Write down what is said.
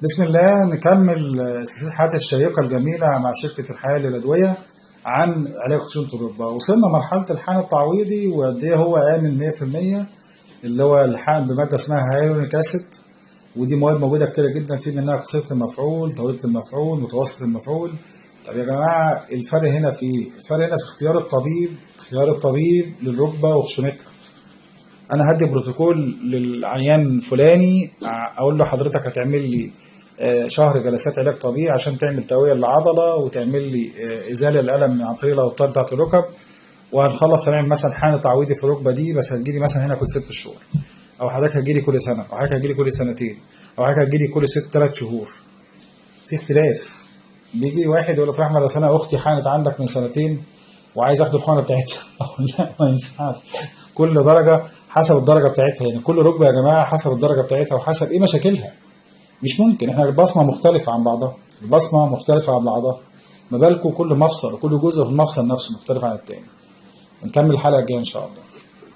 بسم الله. نكمل سلسلة حياتي الشيقة الجميلة مع شركة الحياة للأدوية عن علاج خشونة الركبة. وصلنا مرحلة الحقن التعويضي وقد إيه هو آمن 100%، اللي هو الحقن بمادة اسمها هيالورونيك أسيد، ودي مواد موجودة كتيرة جدا، في منها قصيرة المفعول، طويلة المفعول، متوسط المفعول. طب يا جماعة الفرق هنا في إيه؟ الفرق هنا في اختيار الطبيب للركبة وخشونتها. انا هدي بروتوكول للعيان فلاني، اقول له حضرتك هتعمل لي شهر جلسات علاج طبيعي عشان تعمل تقويه للعضله وتعمل لي ازاله الالم عن طريق الاوتار بتاعت الركب، وهنخلص هنعمل مثلا حقن تعويضي في الركبه دي، بس هتجيلي مثلا هنا كل 6 شهور، او حضرتك هتجيلي كل سنه، او حضرتك هتجيلي كل سنتين، او حضرتك هتجيلي كل 3 شهور. في اختلاف. بيجي واحد يقول لك يا احمد اصل انا اختي حقنت عندك من سنتين وعايز اخد الحقنه بتاعتها. اقول لا، ما ينفعش. كل درجه حسب الدرجه بتاعتها، يعني كل ركبه يا جماعه حسب الدرجه بتاعتها وحسب ايه مشاكلها. مش ممكن، احنا البصمه مختلفه عن بعضها، البصمه مختلفه عن بعضها، ما بالكم كل مفصل وكل جزء في المفصل نفسه مختلف عن التاني. نكمل الحلقه الجايه ان شاء الله.